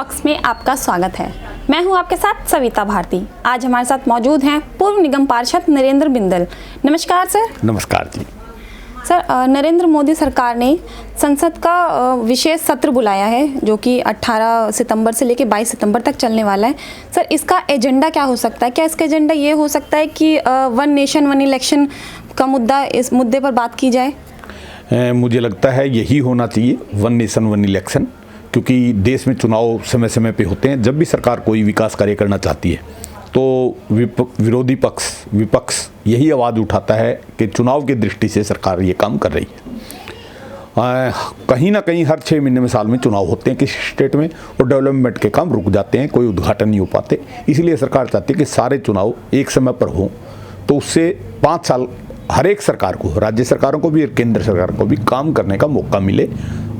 Talks में आपका स्वागत है। मैं हूं आपके साथ सविता भारती। आज हमारे साथ मौजूद हैं पूर्व निगम पार्षद नरेंद्र बिंदल। नमस्कार सर। नमस्कार जी। सर, नरेंद्र मोदी सरकार ने संसद का विशेष सत्र बुलाया है जो कि 18 सितंबर से लेकर 22 सितंबर तक चलने वाला है। सर, इसका एजेंडा क्या हो सकता है? क्या इसका एजेंडा ये हो सकता है कि वन नेशन वन इलेक्शन का मुद्दा, इस मुद्दे पर बात की जाए? मुझे लगता है यही होना चाहिए, वन नेशन वन इलेक्शन, क्योंकि देश में चुनाव समय समय पे होते हैं। जब भी सरकार कोई विकास कार्य करना चाहती है तो विरोधी पक्ष, विपक्ष यही आवाज़ उठाता है कि चुनाव की दृष्टि से सरकार ये काम कर रही है। कहीं ना कहीं हर 6 महीने में, साल में चुनाव होते हैं किसी स्टेट में, और डेवलपमेंट के काम रुक जाते हैं, कोई उद्घाटन नहीं हो पाते। इसलिए सरकार चाहती है कि सारे चुनाव एक समय पर हों, तो उससे 5 साल हर एक सरकार को, राज्य सरकारों को भी और केंद्र सरकार को भी काम करने का मौका मिले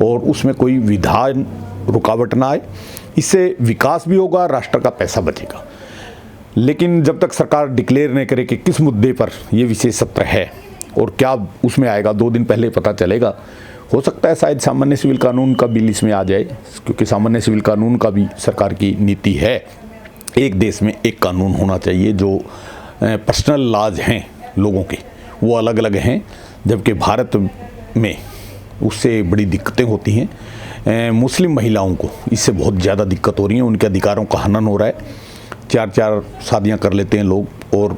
और उसमें कोई विधान रुकावट ना आए। इससे विकास भी होगा, राष्ट्र का पैसा बचेगा। लेकिन जब तक सरकार डिक्लेयर नहीं करे कि किस मुद्दे पर ये विशेष सत्र है और क्या उसमें आएगा, 2 दिन पहले पता चलेगा। हो सकता है शायद सामान्य सिविल कानून का बिल इसमें आ जाए, क्योंकि सामान्य सिविल कानून का भी सरकार की नीति है। एक देश में एक कानून होना चाहिए। जो पर्सनल लॉज हैं लोगों के, वो अलग अलग हैं, जबकि भारत में उससे बड़ी दिक्कतें होती हैं। मुस्लिम महिलाओं को इससे बहुत ज़्यादा दिक्कत हो रही है, उनके अधिकारों का हनन हो रहा है। 4-4 शादियां कर लेते हैं लोग और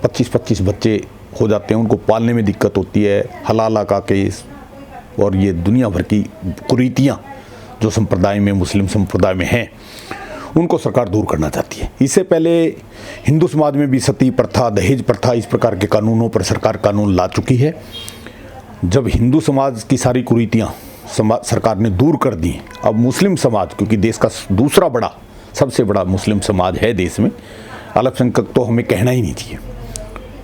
25-25 बच्चे हो जाते हैं, उनको पालने में दिक्कत होती है। हलाला का केस और ये दुनिया भर की कुरीतियाँ जो संप्रदाय में, मुस्लिम संप्रदाय में हैं, उनको सरकार दूर करना चाहती है। इससे पहले हिंदू समाज में भी सती प्रथा, दहेज प्रथा, इस प्रकार के कानूनों पर सरकार कानून ला चुकी है। जब हिंदू समाज की सारी कुरीतियाँ सरकार ने दूर कर दी, अब मुस्लिम समाज, क्योंकि देश का दूसरा बड़ा, सबसे बड़ा मुस्लिम समाज है देश में, अल्पसंख्यक तो हमें कहना ही नहीं चाहिए,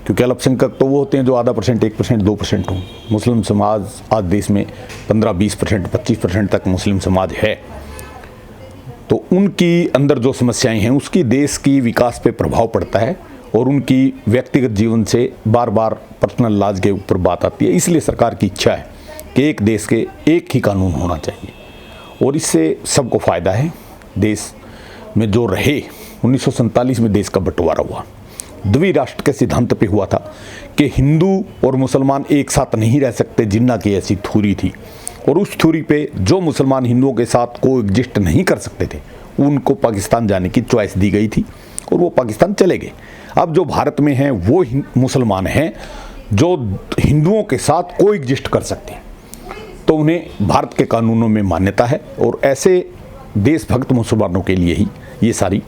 क्योंकि अल्पसंख्यक तो वो होते हैं जो आधा %, 1%, 2% हों। मुस्लिम समाज आज देश में 15-20%, 25% तक मुस्लिम समाज है। तो उनकी अंदर जो समस्याएं हैं उसकी देश की विकास पे प्रभाव पड़ता है और उनकी व्यक्तिगत जीवन से बार बार पर्सनल लॉज के ऊपर बात आती है। इसलिए सरकार की इच्छा है कि एक देश के एक ही कानून होना चाहिए और इससे सबको फ़ायदा है। देश में जो रहे, 1947 में देश का बंटवारा हुआ, द्विराष्ट्र के सिद्धांत पे हुआ था कि हिंदू और मुसलमान एक साथ नहीं रह सकते। जिन्ना की ऐसी थ्योरी थी और उस थ्योरी पे जो मुसलमान हिंदुओं के साथ कोएग्जिस्ट नहीं कर सकते थे, उनको पाकिस्तान जाने की चॉइस दी गई थी और वो पाकिस्तान चले गए। अब जो भारत में हैं वो मुसलमान हैं जो हिंदुओं के साथ कोएग्जिस्ट कर सकते हैं, तो उन्हें भारत के कानूनों में मान्यता है। और ऐसे देशभक्त मुसलमानों के लिए ही ये सारी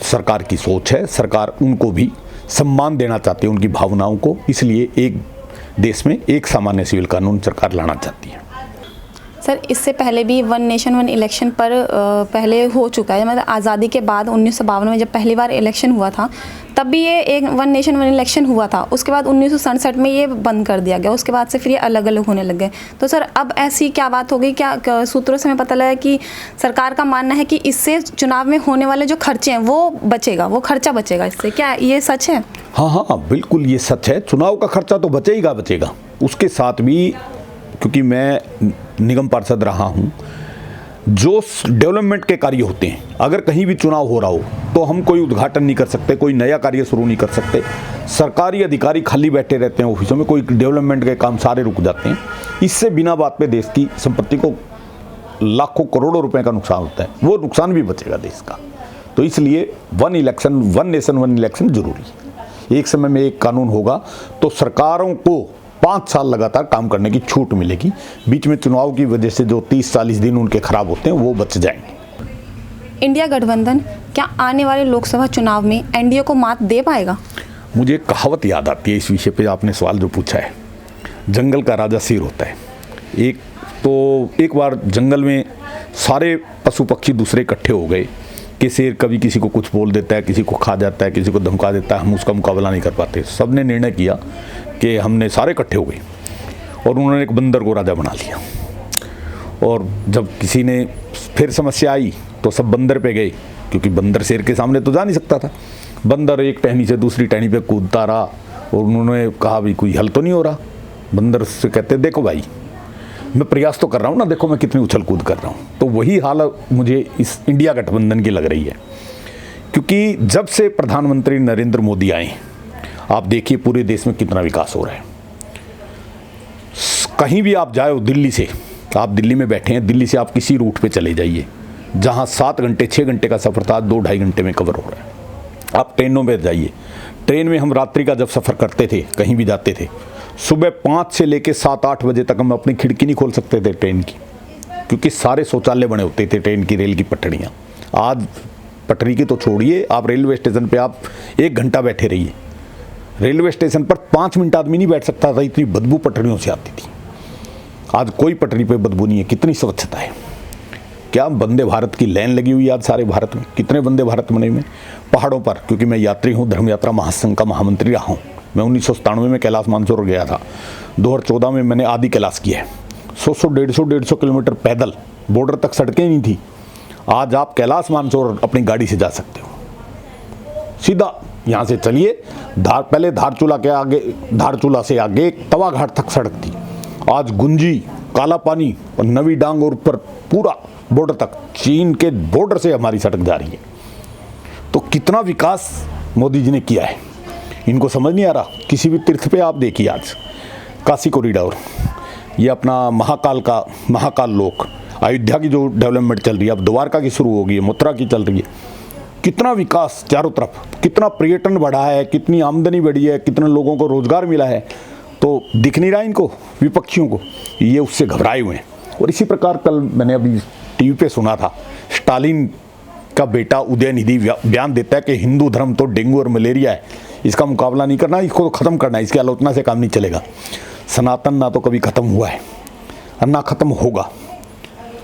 सरकार की सोच है। सरकार उनको भी सम्मान देना चाहती है, उनकी भावनाओं को। इसलिए एक देश में एक सामान्य सिविल कानून सरकार लाना चाहती है। सर, इससे पहले भी वन नेशन वन इलेक्शन पर पहले हो चुका है। मतलब आज़ादी के बाद 1952 में जब पहली बार इलेक्शन हुआ था, तब भी ये एक वन नेशन वन इलेक्शन हुआ था। उसके बाद 1967 में ये बंद कर दिया गया। उसके बाद से फिर ये अलग अलग होने लग गए। तो सर, अब ऐसी क्या बात हो गई? क्या सूत्रों से हमें पता लगा कि सरकार का मानना है कि इससे चुनाव में होने वाले जो खर्चे हैं वो बचेगा, वो खर्चा बचेगा इससे। क्या ये सच है? हाँ, बिल्कुल ये सच है। चुनाव का खर्चा तो बचेगा। उसके साथ भी, क्योंकि मैं निगम पार्षद रहा हूँ, जो डेवलपमेंट के कार्य होते हैं, अगर कहीं भी चुनाव हो रहा हो तो हम कोई उद्घाटन नहीं कर सकते, कोई नया कार्य शुरू नहीं कर सकते। सरकारी अधिकारी खाली बैठे रहते हैं ऑफिसों में, कोई डेवलपमेंट के काम सारे रुक जाते हैं। इससे बिना बात पे देश की संपत्ति को लाखों करोड़ों रुपए का नुकसान होता है। वो नुकसान भी बचेगा देश का। तो इसलिए वन नेशन वन इलेक्शन जरूरी है। एक समय में एक कानून होगा तो सरकारों को 5 साल लगातार काम करने की छूट मिलेगी। बीच में चुनाव की वजह से जो 30-40 दिन उनके खराब होते हैं वो बच जाएंगे। इंडिया गठबंधन क्या आने वाले लोकसभा चुनाव में एनडीए को मात दे पाएगा? मुझे एक कहावत याद आती है इस विषय पे, आपने सवाल जो पूछा है। जंगल का राजा शेर होता है। एक बार जंगल में सारे पशु पक्षी दूसरे इकट्ठे हो गए कि शेर कभी किसी को कुछ बोल देता है, किसी को खा जाता है, किसी को धमका देता है, हम उसका मुकाबला नहीं कर पाते। सब ने निर्णय किया कि हमने सारे इकट्ठे हो गए और उन्होंने एक बंदर को राजा बना लिया। और जब किसी ने फिर समस्या आई तो सब बंदर पे गए, क्योंकि बंदर शेर के सामने तो जा नहीं सकता था। बंदर एक टहनी से दूसरी टहनी पे कूदता रहा और उन्होंने कहा भी कोई हल तो नहीं हो रहा। बंदर से कहते देखो भाई, मैं प्रयास तो कर रहा हूँ ना, देखो मैं कितनी उछल कूद कर रहा हूँ। तो वही हाल मुझे इस इंडिया गठबंधन की लग रही है, क्योंकि जब से प्रधानमंत्री नरेंद्र मोदी आए, आप देखिए पूरे देश में कितना विकास हो रहा है। कहीं भी आप जाओ, दिल्ली से, आप दिल्ली में बैठे हैं, दिल्ली से आप किसी रूट पे चले जाइए, जहाँ 7 घंटे 6 घंटे का सफ़र था 2-2.5 घंटे में कवर हो रहा है। आप ट्रेनों में जाइए, ट्रेन में हम रात्रि का जब सफ़र करते थे, कहीं भी जाते थे, सुबह 5 से लेकर 7-8 बजे तक हम अपनी खिड़की नहीं खोल सकते थे ट्रेन की, क्योंकि सारे शौचालय बने होते थे ट्रेन की, रेल की पटरियाँ। आज पटरी की तो छोड़िए, आप रेलवे स्टेशन पे आप 1 घंटा बैठे रहिए, रेलवे स्टेशन पर 5 मिनट आदमी नहीं बैठ सकता था, इतनी बदबू पटरियों से आती थी। आज कोई पटरी पे बदबू नहीं है, कितनी स्वच्छता है। क्या वंदे भारत की लाइन लगी हुई है आज सारे भारत में, कितने वंदे भारत बने हुए पहाड़ों पर। क्योंकि मैं यात्री हूँ, धर्म यात्रा महासंघ का महामंत्री रहा हूँ। मैं 1997 में कैलाश मानसरोवर गया था, 2014 में मैंने आदि कैलाश किया है। 100-150 किलोमीटर पैदल, बॉर्डर तक सड़कें नहीं थी। आज आप कैलाश मानसरोवर अपनी गाड़ी से जा सकते हो, सीधा यहाँ से चलिए, पहले धारचूला के आगे, धारचूला से आगे तवा घाट तक सड़क थी, आज गुंजी, काला पानी और नवी डांग और ऊपर पूरा बॉर्डर तक, चीन के बॉर्डर से हमारी सड़क जा रही है। तो कितना विकास मोदी जी ने किया है, इनको समझ नहीं आ रहा। किसी भी तीर्थ पे आप देखिए, आज काशी कॉरिडोर, ये अपना महाकाल लोक, अयोध्या की जो डेवलपमेंट चल रही है, अब द्वारका की शुरू हो गई है, मथुरा की चल रही है। कितना विकास चारों तरफ, कितना पर्यटन बढ़ा है, कितनी आमदनी बढ़ी है, कितने लोगों को रोजगार मिला है। तो दिख नहीं रहा इनको, विपक्षियों को, ये उससे घबराए हुए हैं। और इसी प्रकार कल मैंने अभी टीवी पे सुना था, स्टालिन का बेटा उदयनिधि बयान देता है कि हिंदू धर्म तो डेंगू और मलेरिया है, इसका मुकाबला नहीं करना, इसको तो ख़त्म करना है, इसकी आलोचना से काम नहीं चलेगा। सनातन ना तो कभी ख़त्म हुआ है और ना ख़त्म होगा।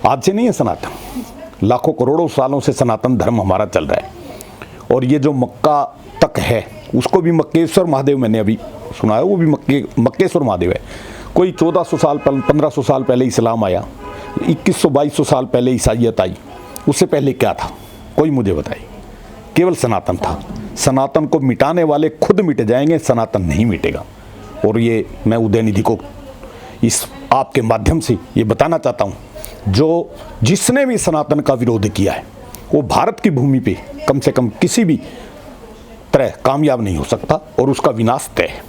आज से नहीं है सनातन, लाखों करोड़ों सालों से सनातन धर्म हमारा चल रहा है। और ये जो मक्का तक है, उसको भी मक्केश्वर महादेव, मैंने अभी सुना है, वो भी मक्केश्वर महादेव है। कोई 1400 साल 1500 साल पहले इस्लाम आया, 2100-2200 साल पहले ईसाइयत आई, उससे पहले क्या था कोई मुझे बताए। केवल सनातन था। सनातन को मिटाने वाले खुद मिट जाएंगे, सनातन नहीं मिटेगा। और ये मैं उदयनिधि को इस आपके माध्यम से ये बताना चाहता हूँ, जिसने भी सनातन का विरोध किया है, वो भारत की भूमि पे कम से कम किसी भी तरह कामयाब नहीं हो सकता और उसका विनाश तय है।